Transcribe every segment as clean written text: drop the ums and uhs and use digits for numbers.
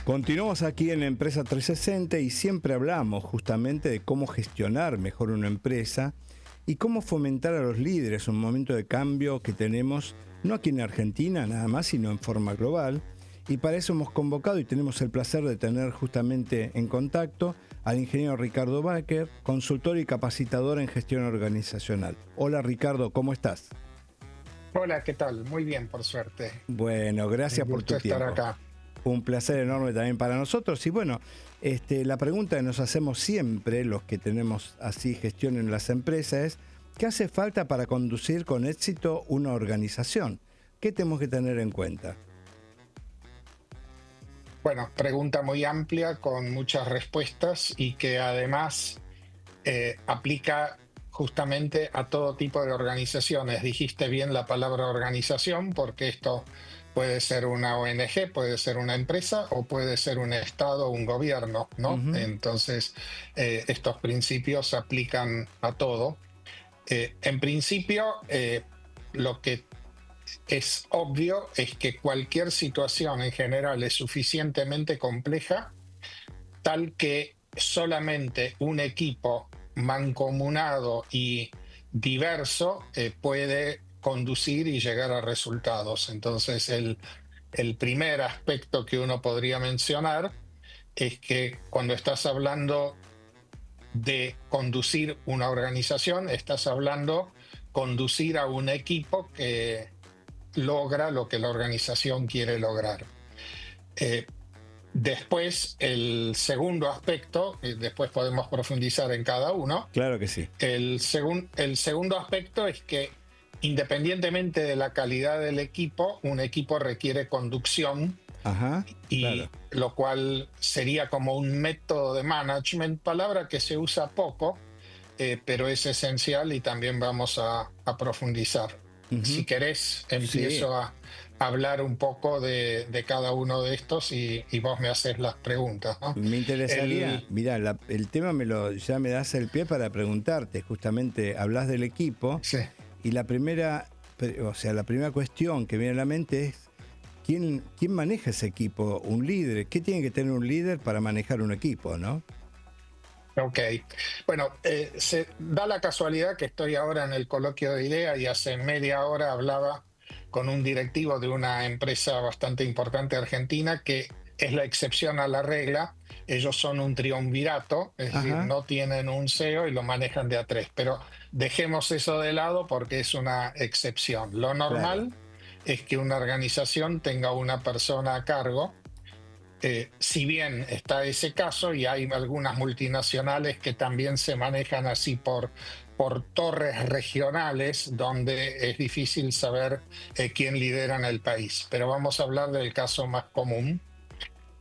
Continuamos aquí en Empresa 360 y siempre hablamos justamente de cómo gestionar mejor una empresa y cómo fomentar a los líderes en un momento de cambio que tenemos, no aquí en Argentina nada más, sino en forma global. Y para eso hemos convocado y tenemos el placer de tener justamente en contacto al ingeniero Ricardo Baker, consultor y capacitador en gestión organizacional. Hola Ricardo, ¿cómo estás? Hola, ¿qué tal? Muy bien, por suerte. Bueno, Un gracias por gusto tu estar tiempo. acá. Un placer enorme también para nosotros. Y bueno, la pregunta que nos hacemos siempre, los que tenemos así gestión en las empresas, es ¿qué hace falta para conducir con éxito una organización? ¿Qué tenemos que tener en cuenta? Bueno, pregunta muy amplia con muchas respuestas y que además aplica justamente a todo tipo de organizaciones. Dijiste bien la palabra organización porque esto puede ser una ONG, puede ser una empresa o puede ser un Estado o un gobierno, ¿no? Ujú. Entonces, estos principios se aplican a todo. En principio, lo que es obvio es que cualquier situación en general es suficientemente compleja, tal que solamente un equipo mancomunado y diverso puede conducir y llegar a resultados. Entonces, el primer aspecto que uno podría mencionar es que cuando estás hablando de conducir una organización, estás hablando conducir a un equipo que logra lo que la organización quiere lograr. Eh, Después, el segundo aspecto, y después podemos profundizar en cada uno, Claro que sí. el segundo aspecto es que independientemente de la calidad del equipo, un equipo requiere conducción Ajá, claro. y lo cual sería como un método de management, palabra que se usa poco, pero es esencial y también vamos a profundizar. Si Ujú. querés, Sí, empiezo a hablar un poco de cada uno de estos y vos me haces las preguntas, ¿no? me interesaría, El, mirá, el tema ya me das el pie para preguntarte, justamente hablas del equipo sí, y la primera cuestión que viene a la mente es ¿quién maneja ese equipo? ¿Un líder? ¿Qué tiene que tener un líder para manejar un equipo, no? ok. Bueno, se da la casualidad que estoy ahora en el coloquio de idea y hace media hora hablaba con un directivo de una empresa bastante importante argentina que es la excepción a la regla. Ellos son un triunvirato, es decir, Ajá, no tienen un CEO y lo manejan de a tres, pero dejemos eso de lado porque es una excepción. Lo claro, normal es que una organización tenga una persona a cargo. Si bien está ese caso y hay algunas multinacionales que también se manejan así por torres regionales donde es difícil saber quién lidera en el país. Pero vamos a hablar del caso más común.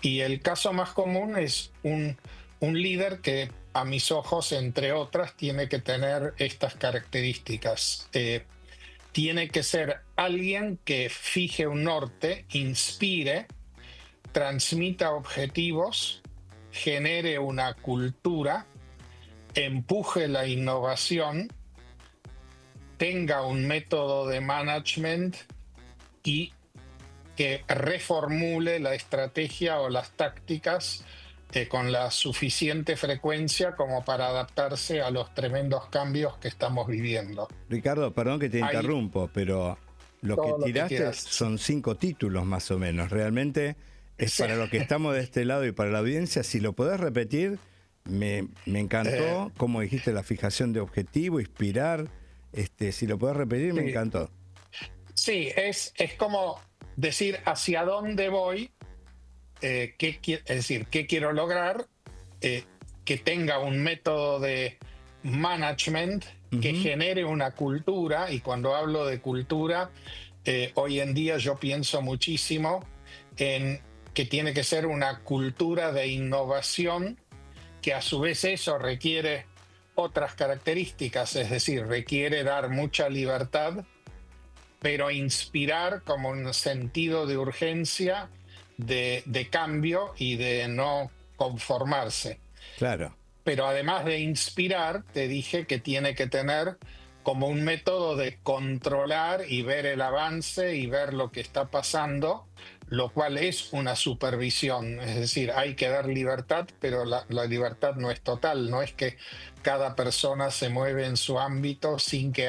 Y el caso más común es un líder que a mis ojos, entre otras, tiene que tener estas características. Tiene que ser alguien que fije un norte, inspire, transmita objetivos, genere una cultura, empuje la innovación, tenga un método de management y que reformule la estrategia o las tácticas con la suficiente frecuencia como para adaptarse a los tremendos cambios que estamos viviendo. Ricardo, perdón que te Hay interrumpo, pero lo que todo lo que tiraste quieras. Sí, son 5 títulos más o menos. Realmente es sí. para lo que estamos de este lado y para la audiencia. Si lo podés repetir, me Eh, encantó. Como dijiste, la fijación de objetivo, inspirar. Si lo podés repetir, me sí, encantó. sí, es como decir hacia dónde voy, es decir, qué quiero lograr, eh, que tenga un método de management que Ujú. genere una cultura, y cuando hablo de cultura, hoy en día yo pienso muchísimo en que tiene que ser una cultura de innovación, que a su vez eso requiere otras características, es decir, requiere dar mucha libertad pero inspirar como un sentido de urgencia, de cambio y de no conformarse. Claro, Pero además de inspirar, te dije que tiene que tener como un método de controlar y ver el avance y ver lo que está pasando lo cual es una supervisión, es decir, hay que dar libertad, pero la libertad no es total, no es que cada persona se mueve en su ámbito sin que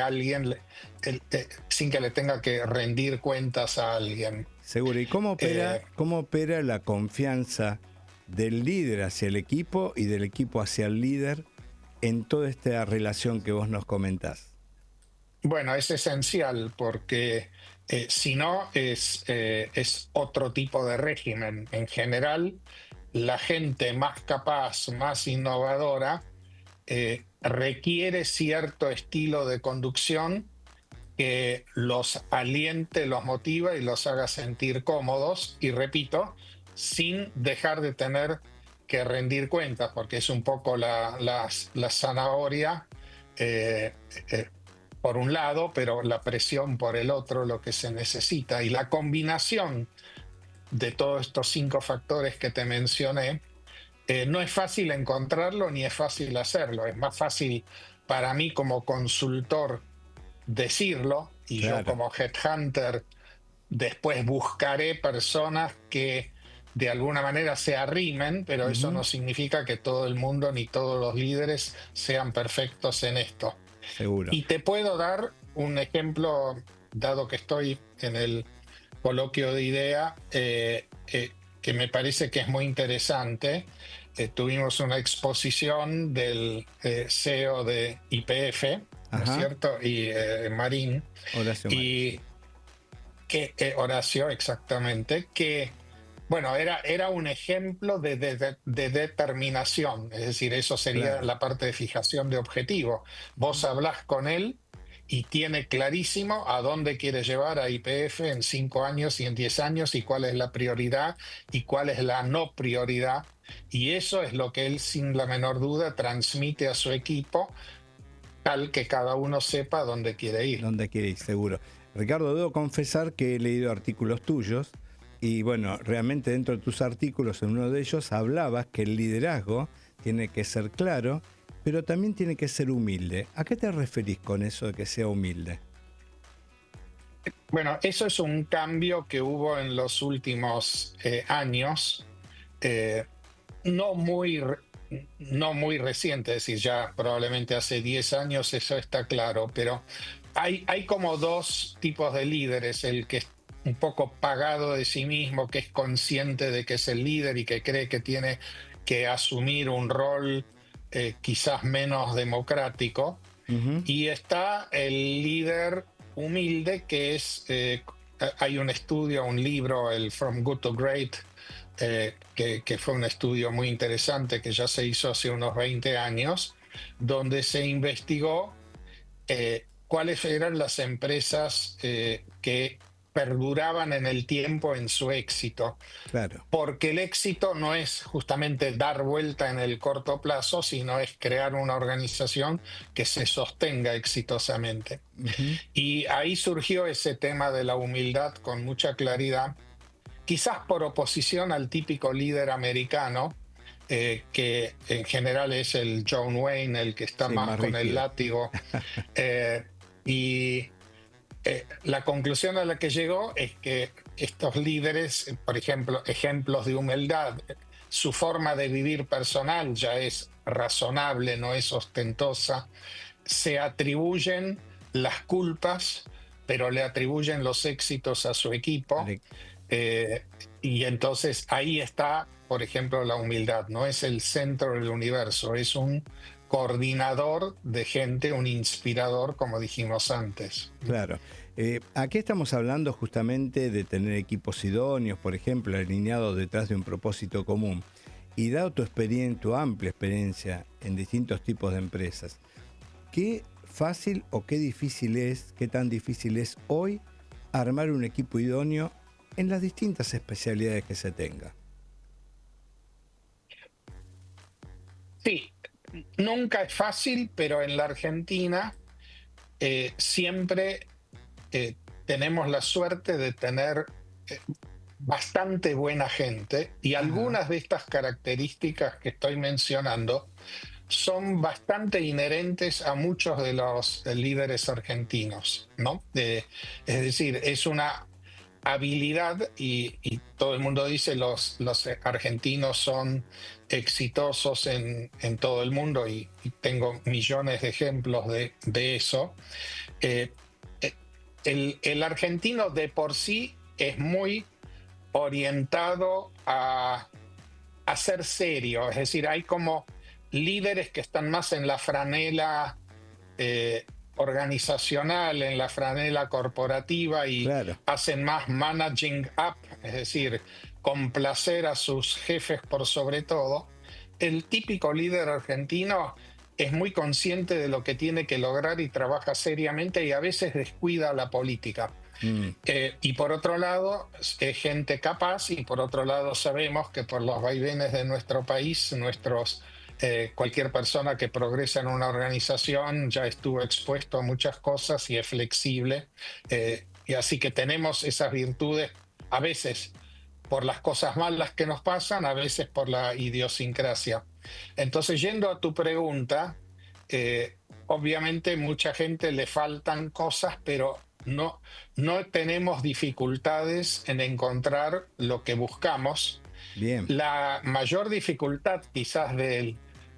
sin que le tenga que rendir cuentas a alguien. Seguro. ¿Y Eh, cómo opera la confianza del líder hacia el equipo y del equipo hacia el líder en toda esta relación que vos nos comentás? bueno, es esencial porque si no es otro tipo de régimen. En general, la gente más capaz, más innovadora, requiere cierto estilo de conducción que los aliente, los motiva y los haga sentir cómodos, y repito, sin dejar de tener que rendir cuentas, porque es un poco la zanahoria eh, eh, por un lado, pero la presión por el otro, lo que se necesita. Y la combinación de todos estos 5 factores que te mencioné, no es fácil encontrarlo ni es fácil hacerlo. Es más fácil para mí como consultor decirlo, y yo Claro. como headhunter después buscaré personas que de alguna manera se arrimen, pero eso Ujú. no significa que todo el mundo ni todos los líderes sean perfectos en esto. Seguro. Y te puedo dar un ejemplo, dado que estoy en el coloquio de idea, que me parece que es muy interesante. Tuvimos una exposición del CEO de YPF, ¿no es Ajá. cierto? Y Marín, Horacio Marín, sí. y que Horacio, exactamente, que, bueno, era un ejemplo de determinación, es decir, eso sería Claro. la parte de fijación de objetivo. Vos hablás con él y tiene clarísimo a dónde quiere llevar a YPF en 5 años y en 10 años, y cuál es la prioridad y cuál es la no prioridad. Y eso es lo que él, sin la menor duda, transmite a su equipo, tal que cada uno sepa dónde quiere ir. ¿Dónde quiere ir? Seguro. Ricardo, debo confesar que he leído artículos tuyos y bueno, realmente dentro de tus artículos, en uno de ellos hablabas que el liderazgo tiene que ser claro, pero también tiene que ser humilde. ¿A qué te referís con eso de que sea humilde? Bueno, eso es un cambio que hubo en los últimos años, eh, no muy, no muy reciente, es decir, ya probablemente hace 10 años eso está claro, pero hay como dos tipos de líderes: el que es un poco pagado de sí mismo, que es consciente de que es el líder y que cree que tiene que asumir un rol quizás menos democrático, Ujú. y está el líder humilde, que hay un estudio, un libro, el From Good to Great, que fue un estudio muy interesante que ya se hizo hace unos 20 años, donde se investigó cuáles eran las empresas que perduraban en el tiempo en su éxito, Claro. porque el éxito no es justamente dar vuelta en el corto plazo, sino es crear una organización que se sostenga exitosamente. Ujú. Y ahí surgió ese tema de la humildad con mucha claridad, quizás por oposición al típico líder americano, que en general es el John Wayne, el que está Sí, más más con el rígido. látigo. eh, y la conclusión a la que llegó es que estos líderes, por ejemplo, ejemplos de humildad, su forma de vivir personal ya es razonable, no es ostentosa, se atribuyen las culpas, pero le atribuyen los éxitos a su equipo. Ale- eh, y entonces ahí está, por ejemplo, la humildad. No es el centro del universo, es un coordinador de gente, un inspirador, como dijimos antes. Claro. Aquí estamos hablando justamente de tener equipos idóneos, por ejemplo, alineados detrás de un propósito común. Y dado tu experiencia, tu amplia experiencia en distintos tipos de empresas, ¿qué fácil o qué difícil es, qué tan difícil es hoy armar un equipo idóneo en las distintas especialidades que se tenga? Sí, nunca es fácil, pero en la Argentina siempre tenemos la suerte de tener eh, bastante buena gente, y Ajá. algunas de estas características que estoy mencionando son bastante inherentes a muchos de los líderes argentinos, ¿no? Es decir, es una habilidad y todo el mundo dice los argentinos son exitosos en todo el mundo y tengo millones de ejemplos de eso. Eh, eh, el argentino de por sí es muy orientado a ser serio, es decir, hay como líderes que están más en la franela organizacional, en la franela corporativa y Claro, hacen más managing up, es decir, complacer a sus jefes por sobre todo. El típico líder argentino es muy consciente de lo que tiene que lograr y trabaja seriamente y a veces descuida la política. mm, Y por otro lado, es gente capaz y por otro lado sabemos que por los vaivenes de nuestro país, cualquier persona que progresa en una organización ya estuvo expuesto a muchas cosas y es flexible. Y así que tenemos esas virtudes a veces por las cosas malas que nos pasan, a veces por la idiosincrasia. Entonces, yendo a tu pregunta, obviamente mucha gente le faltan cosas, pero no tenemos dificultades en encontrar lo que buscamos. bien, La mayor dificultad quizás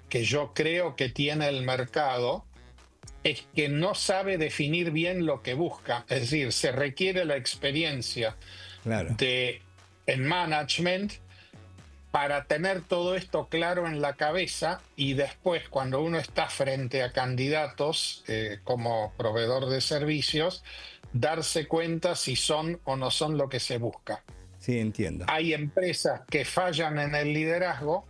que yo creo que tiene el mercado es que no sabe definir bien lo que busca. Es decir, se requiere la experiencia claro. de, en management para tener todo esto claro en la cabeza y después cuando uno está frente a candidatos como proveedor de servicios, darse cuenta si son o no son lo que se busca. Sí, entiendo. Hay empresas que fallan en el liderazgo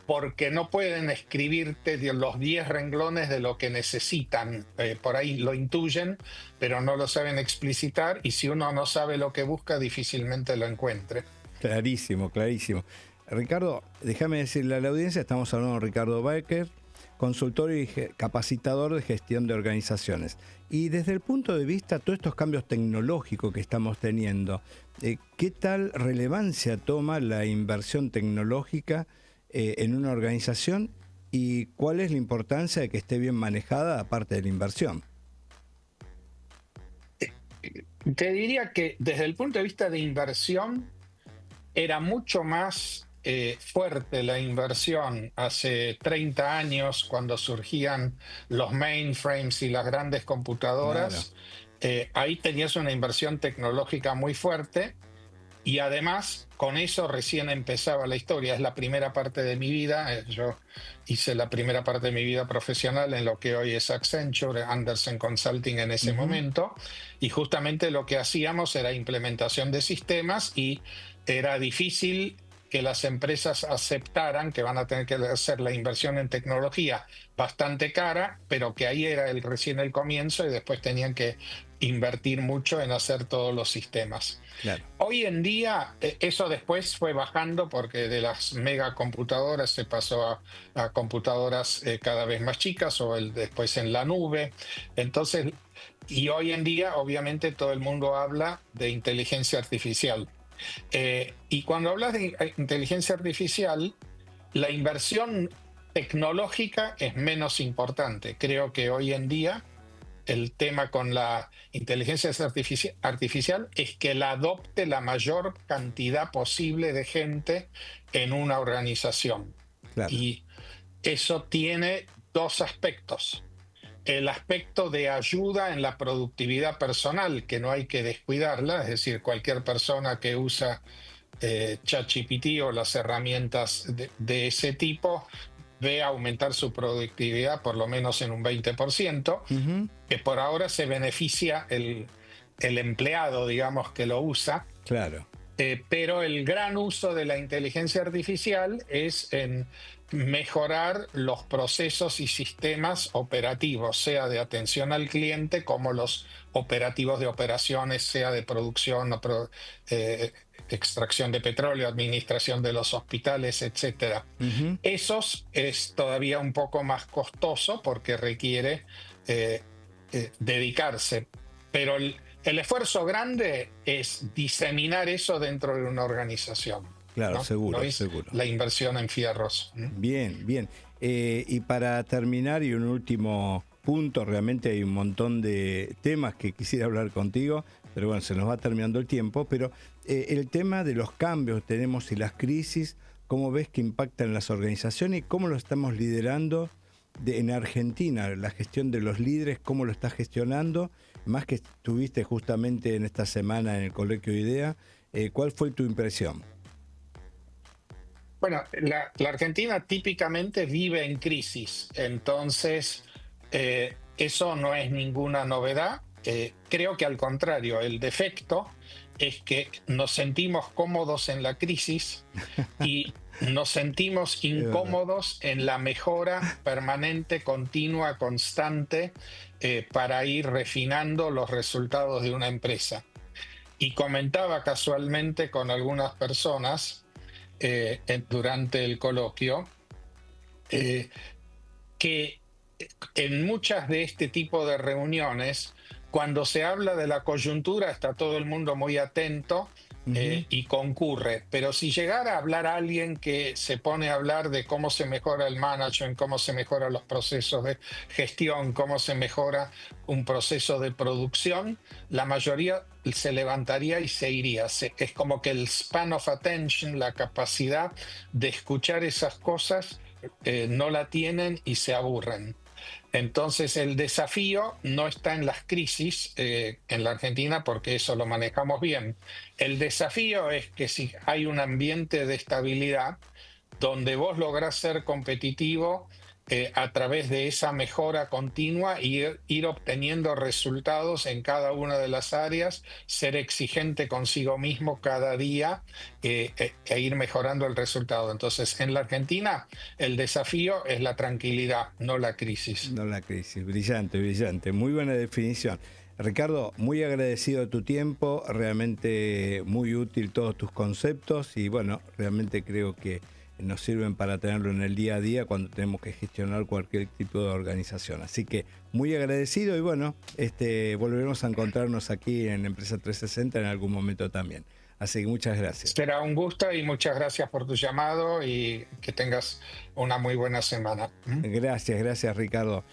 porque no pueden escribirte los 10 renglones de lo que necesitan. Por ahí lo intuyen, pero no lo saben explicitar y si uno no sabe lo que busca, difícilmente lo encuentre. Clarísimo, clarísimo. Ricardo, déjame decirle a la audiencia, estamos hablando de Ricardo Becker, consultor y capacitador de gestión de organizaciones. Y desde el punto de vista de todos estos cambios tecnológicos que estamos teniendo, ¿qué tal relevancia toma la inversión tecnológica en una organización y cuál es la importancia de que esté bien manejada aparte de la inversión? Te diría que desde el punto de vista de inversión, era mucho más fuerte la inversión hace 30 años cuando surgían los mainframes y las grandes Claro. computadoras. Ahí tenías una inversión tecnológica muy fuerte y además con eso recién empezaba la historia. Es la primera parte de mi vida. Yo hice la primera parte de mi vida profesional en lo que hoy es Accenture, Andersen Consulting en ese Ujú. momento. Y justamente lo que hacíamos era implementación de sistemas y era difícil que las empresas aceptaran que van a tener que hacer la inversión en tecnología bastante cara, pero que ahí era recién el comienzo y después tenían que invertir mucho en hacer todos los sistemas. Claro. Hoy en día eso después fue bajando porque de las megacomputadoras se pasó a computadoras cada vez más chicas o después en la nube. Entonces, y hoy en día obviamente todo el mundo habla de inteligencia artificial. Y cuando hablas de inteligencia artificial, la inversión tecnológica es menos importante. Creo que hoy en día el tema con la inteligencia artificial es que la adopte la mayor cantidad posible de gente en una organización. Claro. Y eso tiene dos aspectos. El aspecto de ayuda en la productividad personal, que no hay que descuidarla, es decir, cualquier persona que usa ChatGPT o las herramientas de ese tipo ve aumentar su productividad por lo menos en un 20%, Ujú. que por ahora se beneficia el empleado, digamos, que lo usa, Claro. pero el gran uso de la inteligencia artificial es en mejorar los procesos y sistemas operativos, sea de atención al cliente como los operativos de operaciones, sea de producción o eh, extracción de petróleo, administración de los hospitales, etcétera. Ujú. Esos es todavía un poco más costoso porque requiere eh, dedicarse, pero el esfuerzo grande es diseminar eso dentro de una organización, Claro, ¿no? No seguro, es seguro. la inversión en fierros. Bien, bien. Y para terminar, y un último punto, realmente hay un montón de temas que quisiera hablar contigo, pero bueno, se nos va terminando el tiempo, pero el tema de los cambios que tenemos y las crisis, ¿cómo ves que impactan en las organizaciones y cómo lo estamos liderando en Argentina? La gestión de los líderes, ¿cómo lo estás gestionando? Más que estuviste justamente en esta semana en el Colegio IDEA, ¿cuál fue tu impresión? Bueno, la Argentina típicamente vive en crisis, entonces eso no es ninguna novedad. Creo que al contrario, el defecto es que nos sentimos cómodos en la crisis y nos sentimos Es verdad. incómodos en la mejora permanente, continua, constante, para ir refinando los resultados de una empresa. Y comentaba casualmente con algunas personas durante el coloquio eh, que en muchas de este tipo de reuniones, cuando se habla de la coyuntura, está todo el mundo muy atento Ujú. y concurre. Pero si llegara a hablar alguien que se pone a hablar de cómo se mejora el management, cómo se mejoran los procesos de gestión, cómo se mejora un proceso de producción, la mayoría se levantaría y se iría. Es como que el span of attention, la capacidad de escuchar esas cosas, no la tienen y se aburren. Entonces el desafío no está en las crisis en la Argentina porque eso lo manejamos bien. El desafío es que si hay un ambiente de estabilidad donde vos lográs ser competitivo a través de esa mejora continua y ir obteniendo resultados en cada una de las áreas, ser exigente consigo mismo cada día e ir mejorando el resultado. Entonces, en la Argentina, el desafío es la tranquilidad, no la crisis. No la crisis, brillante, brillante, muy buena definición. Ricardo, muy agradecido de tu tiempo, realmente muy útil todos tus conceptos y bueno, realmente creo que nos sirven para tenerlo en el día a día cuando tenemos que gestionar cualquier tipo de organización. Así que muy agradecido y bueno, volveremos a encontrarnos aquí en Empresa 360 en algún momento también. Así que muchas gracias. Será un gusto y muchas gracias por tu llamado y que tengas una muy buena semana. ¿Mm? Gracias, gracias Ricardo.